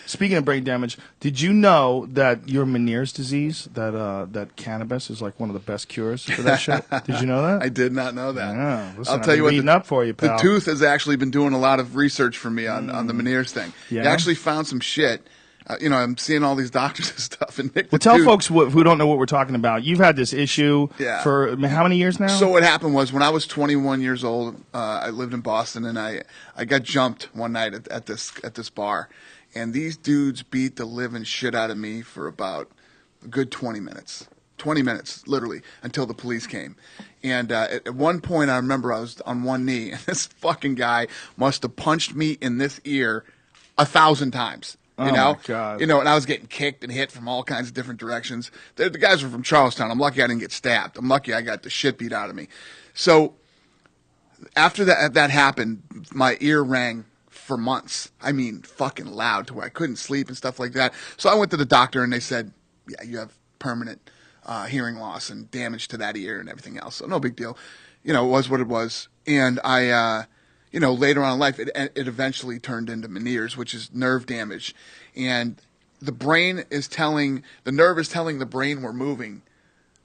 Speaking of brain damage, did you know that your Meniere's disease, that cannabis is like one of the best cures for that shit? Did you know that? I did not know that. Yeah, listen, I'll tell you what, beating up for you, pal. the tooth has actually been doing a lot of research for me on the Meniere's thing. Yeah? He actually found some shit. I'm seeing all these doctors and stuff. And Nick, well, tell folks who don't know what we're talking about. You've had this issue for how many years now? So what happened was when I was 21 years old, I lived in Boston, and I got jumped one night at this bar, and these dudes beat the living shit out of me for about a good 20 minutes. 20 minutes, literally, until the police came. And at one point, I remember I was on one knee, and this fucking guy must have punched me in this ear 1,000 times. You know, my God. and I was getting kicked and hit from all kinds of different directions. The guys were from Charlestown. I'm lucky I didn't get stabbed. I'm lucky I got the shit beat out of me. So after that happened, my ear rang for months. I mean, fucking loud to where I couldn't sleep and stuff like that. So I went to the doctor and they said, yeah, you have permanent hearing loss and damage to that ear and everything else. So no big deal. It was what it was. And I later on in life, it eventually turned into Meniere's, which is nerve damage. And the nerve is telling the brain we're moving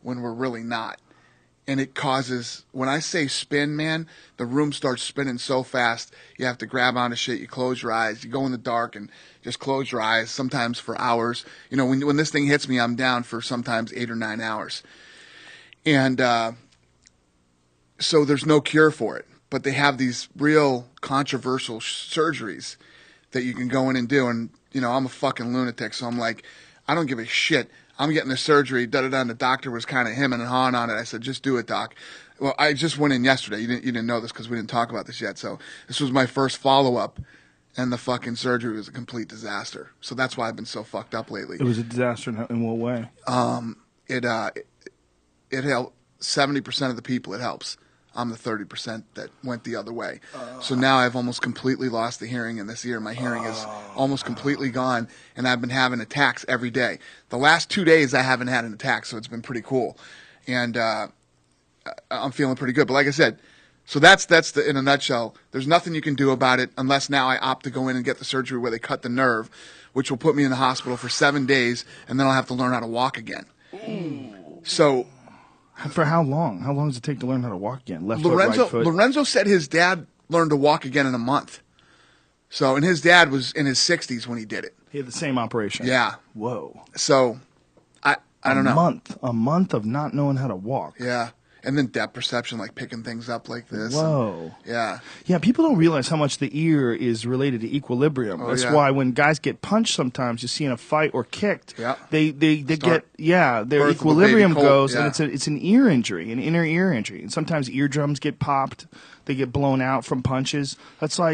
when we're really not. And it causes, when I say spin, man, the room starts spinning so fast, you have to grab onto shit, you close your eyes, you go in the dark and just close your eyes, sometimes for hours. When this thing hits me, I'm down for sometimes 8 or 9 hours. And so there's no cure for it. But they have these real controversial surgeries that you can go in and do. And, I'm a fucking lunatic, so I'm like, I don't give a shit. I'm getting the surgery, da-da-da, and the doctor was kind of hemming and hawing on it. I said, just do it, doc. Well, I just went in yesterday. You didn't know this because we didn't talk about this yet. So this was my first follow-up, and the fucking surgery was a complete disaster. So that's why I've been so fucked up lately. It was a disaster in what way? It helped 70% of the people it helps. I'm the 30% that went the other way. So now I've almost completely lost the hearing in this ear. My hearing is almost completely gone, and I've been having attacks every day. The last 2 days I haven't had an attack, so it's been pretty cool. And I'm feeling pretty good. But like I said, so that's in a nutshell. There's nothing you can do about it unless now I opt to go in and get the surgery where they cut the nerve, which will put me in the hospital for 7 days, and then I'll have to learn how to walk again. So... For how long? How long does it take to learn how to walk again? Left foot, right foot? Lorenzo said his dad learned to walk again in a month. So, and his dad was in his 60s when he did it. He had the same operation. Yeah. Whoa. So, I don't know. A month of not knowing how to walk. Yeah. And then depth perception, like picking things up like this. Whoa. Yeah. Yeah, people don't realize how much the ear is related to equilibrium. That's why when guys get punched sometimes, you see in a fight or kicked, they get, their equilibrium goes, and it's an ear injury, an inner ear injury. And sometimes eardrums get popped. They get blown out from punches. That's why,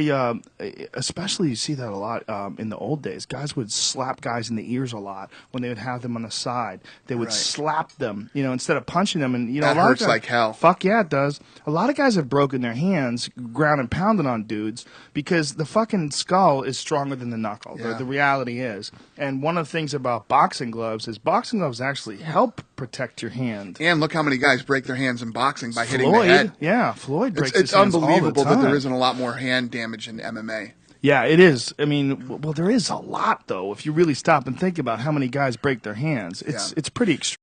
especially you see that a lot in the old days. Guys would slap guys in the ears a lot when they would have them on the side. They would slap them, instead of punching them. And that hurts like hell. Fuck yeah, it does. A lot of guys have broken their hands ground and pounding on dudes because the fucking skull is stronger than the knuckle. Yeah. The reality is. And one of the things about boxing gloves is boxing gloves actually help protect your hand. And look how many guys break their hands in boxing by hitting the head. Yeah, Floyd breaks his hands all unbelievable the time. that there isn't a lot more hand damage in MMA. Yeah, it is. I mean, well, there is a lot, though. If you really stop and think about how many guys break their hands, it's pretty extreme.